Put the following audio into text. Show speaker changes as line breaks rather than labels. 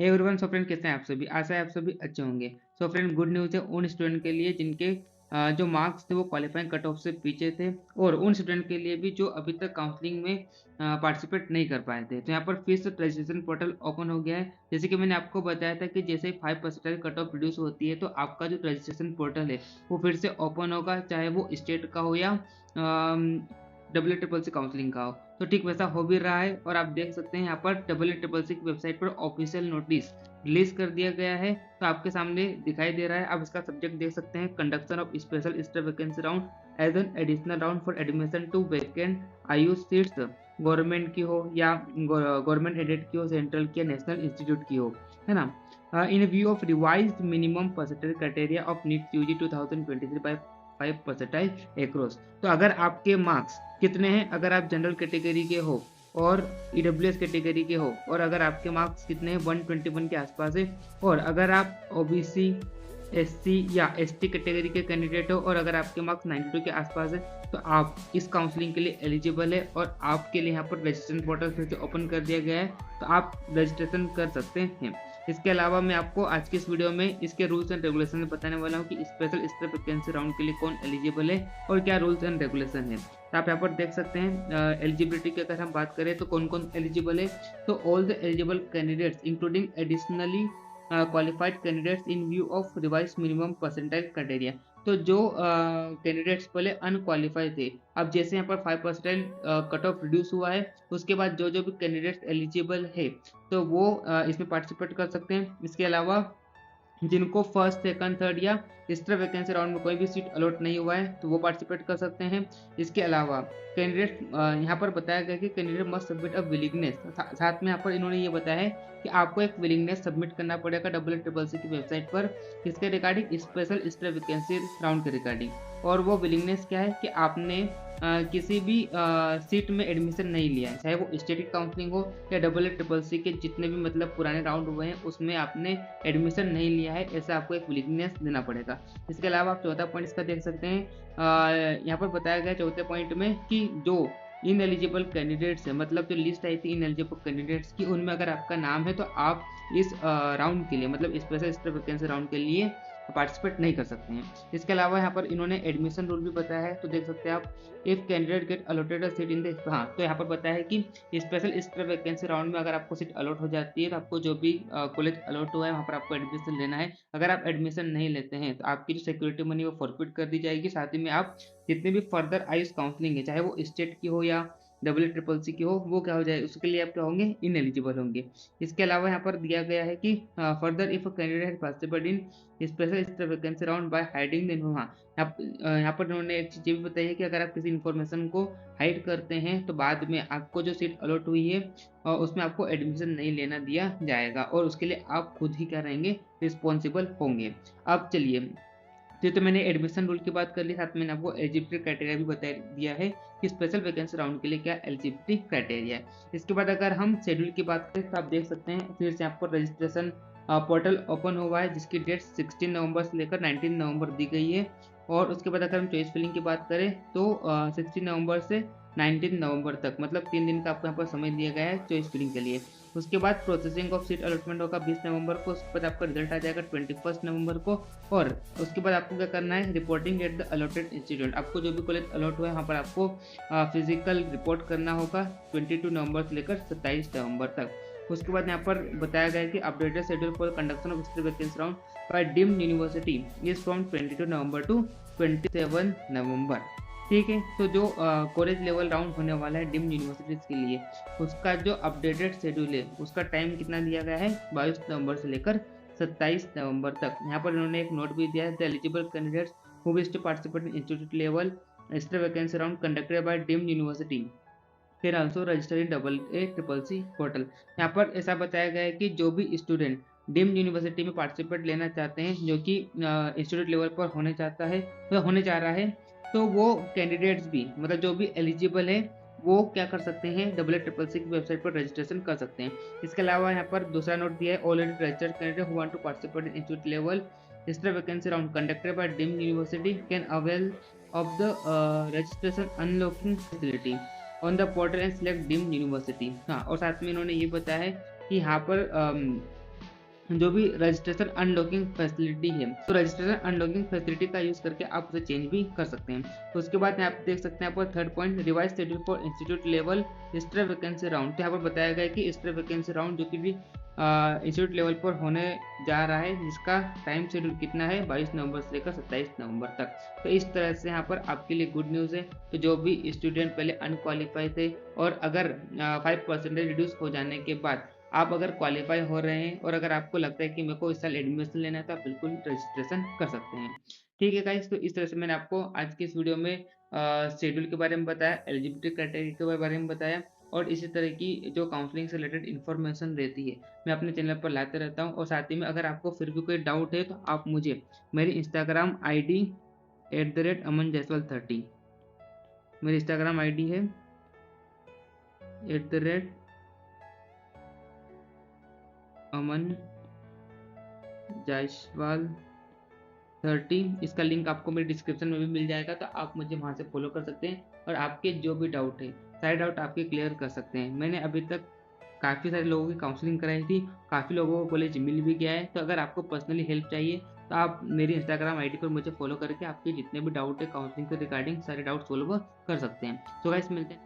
Hey everyone, so friend कैसे हैं आप सभी? आशा है आप सभी अच्छे होंगे। सो फ्रेंड, गुड न्यूज़ है उन स्टूडेंट के लिए जिनके जो मार्क्स थे वो क्वालिफाइंग कट ऑफ से पीछे थे, और उन स्टूडेंट के लिए भी जो अभी तक काउंसलिंग में पार्टिसिपेट नहीं कर पाए थे। तो यहाँ पर फिर से रजिस्ट्रेशन पोर्टल ओपन हो गया है। जैसे कि मैंने आपको बताया था कि जैसे ही 5% कट ऑफ रिड्यूस होती है तो आपका जो रजिस्ट्रेशन पोर्टल है वो फिर से ओपन होगा, चाहे वो स्टेट का हो या डब्ल्यू ट्रिपल सी काउंसलिंग का हो। तो ठीक वैसा हो भी रहा है, और आप देख सकते हैं यहाँ पर डब्ल्यू की वेबसाइट पर ऑफिशियल नोटिस रिलीज कर दिया गया है। तो आपके सामने दिखाई दे रहा है, आप इसका सब्जेक्ट देख सकते हैं, conduction of special staff vacancy round as an additional round for admission to vacant AYUSH seats, government की हो या गवर्नमेंट एडेड की हो, सेंट्रल की या नेशनल इंस्टीट्यूट की हो, है ना। In view of revised minimum percentage criteria of NEET UG 2023 by 5% across. तो अगर आपके मार्क्स कितने हैं, अगर आप जनरल कैटेगरी के हो और ईडब्ल्यूएस कैटेगरी के हो, और अगर आपके मार्क्स कितने हैं 121 के आसपास है, और अगर आप ओबीसी, एससी या एसटी कैटेगरी के कैंडिडेट हो, और अगर आपके मार्क्स 92 के आसपास है, तो आप इस काउंसलिंग के लिए एलिजिबल है, और आपके लिए यहाँ पर रजिस्ट्रेशन पोर्टल फिर से ओपन कर दिया गया है। तो आप रजिस्ट्रेशन कर सकते हैं। इसके अलावा मैं आपको आज की इस वीडियो में इसके रूल्स एंड रेगुलेशन बताने वाला हूँ कि स्पेशल स्टाफ वैकेंसी राउंड के लिए कौन एलिजिबल है और क्या रूल्स एंड रेगुलेशन है। तो आप यहाँ पर देख सकते हैं एलिजिबिलिटी की अगर हम बात करें तो कौन कौन एलिजिबल है। तो all the eligible candidates including additionally qualified candidates in view of revise minimum percentile criteria. तो जो कैंडिडेट्स पहले अनक्वालिफाइड थे, अब जैसे यहाँ पर 5% कट ऑफ रिड्यूस हुआ है, उसके बाद जो जो भी कैंडिडेट्स एलिजिबल है तो वो इसमें पार्टिसिपेट कर सकते हैं। इसके अलावा जिनको फर्स्ट, सेकंड, थर्ड या तीसरे वैकेंसी राउंड में कोई भी सीट अलॉट नहीं हुआ है तो वो पार्टिसिपेट कर सकते हैं। इसके अलावा कैंडिडेट यहाँ पर बताया गया कि कैंडिडेट मस्ट सबमिट अ विलिंगनेस। साथ में यहाँ पर इन्होंने ये बताया है कि आपको एक विलिंगनेस सबमिट करना पड़ेगा WCCC की वेबसाइट पर, किसके regarding, special staff vacancy round के रिगार्डिंग। और वो विलिंगनेस क्या है कि आपने किसी भी सीट में एडमिशन नहीं लिया है, चाहे वो स्टेट काउंसलिंग हो या WCCC के जितने भी मतलब पुराने राउंड हुए हैं उसमें आपने एडमिशन नहीं लिया है, ऐसा आपको एक विलिंगनेस देना पड़ेगा। इसके अलावा आप चौथा पॉइंट इसका देख सकते हैं, यहाँ पर बताया गया चौथे पॉइंट में कि जो इन एलिजिबल कैंडिडेट्स है, मतलब जो लिस्ट आई थी इन एलिजिबल कैंडिडेट्स की, उनमें अगर आपका नाम है तो आप इस राउंड के लिए, मतलब स्पेशल स्टाफ वैकेंसी राउंड के लिए पार्टिसिपेट नहीं कर सकते हैं। इसके अलावा यहाँ पर इन्होंने एडमिशन रूल भी बताया है। तो देख सकते हैं आप, if candidate get allotted a seat in the, हाँ, तो यहाँ पर बताया है कि स्पेशल स्टाफ वैकेंसी राउंड में अगर आपको सीट अलॉट हो जाती है तो आपको जो भी कॉलेज अलॉट हुआ है वहाँ पर आपको एडमिशन लेना है। अगर आप एडमिशन नहीं लेते हैं तो आपकी जो सिक्योरिटी मनी वो फॉरफिट कर दी जाएगी। साथ ही में आप जितनी भी फर्दर आयुष काउंसलिंग है, चाहे वो स्टेट की हो या WCCC की हो, वो क्या हो जाए, उसके लिए आप क्या होंगे, इन एलिजिबल होंगे। इसके अलावा यहाँ पर दिया गया है कि further if candidate participate in special staff vacancy round bye hiding the, हाँ, यहाँ पर उन्होंने एक चीज़ ये भी बताई है कि अगर आप किसी इन्फॉर्मेशन को हाइड करते हैं तो बाद में आपको जो सीट अलॉट हुई है उसमें आपको एडमिशन नहीं लेना दिया जाएगा, और उसके लिए आप खुद ही क्या रहेंगे, रिस्पॉन्सिबल होंगे। अब चलिए, तो मैंने एडमिशन रूल की बात कर ली, साथ मैंने आपको एलिजिबिलिटी क्राइटेरिया भी बता दिया है कि स्पेशल वैकेंसी राउंड के लिए क्या एलिजिबिलिटी क्राइटेरिया है। इसके बाद अगर हम शेड्यूल की बात करें तो आप देख सकते हैं फिर से आपको रजिस्ट्रेशन पोर्टल ओपन हुआ है, जिसकी डेट 16 नवंबर से लेकर 19 नवंबर दी गई है। और उसके बाद अगर हम चॉइस फिलिंग की बात करें तो 16 नवंबर से 19 नवंबर तक, मतलब 3 दिन का आपको यहाँ पर समय दिया गया है चॉइस फिलिंग के लिए। उसके बाद प्रोसेसिंग ऑफ सीट अलॉटमेंट होगा 20 नवंबर को, उसके बाद आपका रिजल्ट आ जाएगा 21 नवंबर को। और उसके बाद आपको क्या करना है, reporting at the allotted institute. आपको जो भी कॉलेज अलॉट हुआ है वहाँ पर आपको फिजिकल रिपोर्ट करना होगा 22 नवंबर से लेकर 27 नवंबर तक। उसके बाद यहाँ पर बताया गया है कि updated schedule for conduction of state vacancy round by deemed university is from 22 November to 27 November. ठीक है, तो जो कॉलेज लेवल राउंड होने वाला है डीम्ड यूनिवर्सिटीज के लिए, उसका जो अपडेटेड शेड्यूल है उसका टाइम कितना दिया गया है, 22 नवंबर से लेकर 27 नवंबर तक। यहाँ पर इन्होंने एक नोट भी दिया है, the eligible candidates who wish to participate in institute level state vacancy round conducted by deemed university can also register in WCCC portal. यहाँ पर ऐसा बताया गया है कि जो भी स्टूडेंट डीम्ड यूनिवर्सिटी में पार्टिसिपेट लेना चाहते हैं, जो कि इंस्टीट्यूट लेवल पर होने चाहता है, तो होने चाह रहा है, तो वो कैंडिडेट्स भी, मतलब जो भी एलिजिबल है वो क्या कर सकते हैं, WCCC की वेबसाइट पर रजिस्ट्रेशन कर सकते हैं। इसके अलावा यहाँ पर दूसरा नोट दिया है, already registered candidate who want to participate in institute level state vacancy round conducted by deemed university can avail of the registration unlocking facility on the portal and select deemed university. हाँ, और साथ में इन्होंने ये बताया है कि यहाँ पर जो भी रजिस्ट्रेशन अनलॉकिंग फैसिलिटी है, तो रजिस्ट्रेशन अनलॉकिंग फैसिलिटी का यूज करके आप उसे चेंज भी कर सकते हैं। तो उसके बाद यहाँ आप देख सकते हैं, यहाँ पर third point revise schedule for institute level extra vacancy round. तो यहाँ पर बताया गया है कि एक्स्ट्रा वैकेंसी राउंड जो कि भी इंस्टीट्यूट लेवल पर होने जा रहा है, जिसका टाइम शेड्यूल कितना है 22 नवंबर से लेकर 27 नवंबर तक। तो इस तरह से यहाँ पर आपके लिए गुड न्यूज़ है। तो जो भी स्टूडेंट पहले अनक्वालिफाई थे और अगर 5% रिड्यूस हो जाने के बाद आप अगर क्वालिफाई हो रहे हैं और अगर आपको लगता है कि मेरे को इस साल एडमिशन लेना है, तो आप बिल्कुल रजिस्ट्रेशन कर सकते हैं। ठीक है गाइस, तो इस तरह से मैंने आपको आज की इस वीडियो में शेड्यूल के बारे में बताया, एलिजिबिलिटी क्राइटेरिया के बारे में बताया, और इसी तरह की जो काउंसलिंग से रिलेटेड इन्फॉर्मेशन रहती है मैं अपने चैनल पर लाते रहता हूँ। और साथ ही में अगर आपको फिर भी कोई डाउट है तो आप मुझे मेरी इंस्टाग्राम ID @aman_jaiswal30, मेरी इंस्टाग्राम ID है @aman_jaiswal30। इसका लिंक आपको मेरे डिस्क्रिप्शन में भी मिल जाएगा, तो आप मुझे वहाँ से फॉलो कर सकते हैं और आपके जो भी डाउट है, सारे डाउट आपके क्लियर कर सकते हैं। मैंने अभी तक काफ़ी सारे लोगों की काउंसलिंग कराई थी, काफ़ी लोगों को कॉलेज मिल भी गया है। तो अगर आपको पर्सनली हेल्प चाहिए तो आप मेरी इंस्टाग्राम ID पर मुझे फॉलो करके आपके जितने भी डाउट है काउंसलिंग के रिगार्डिंग सारे डाउट सोल्व कर सकते हैं। तो गाइस मिलते हैं।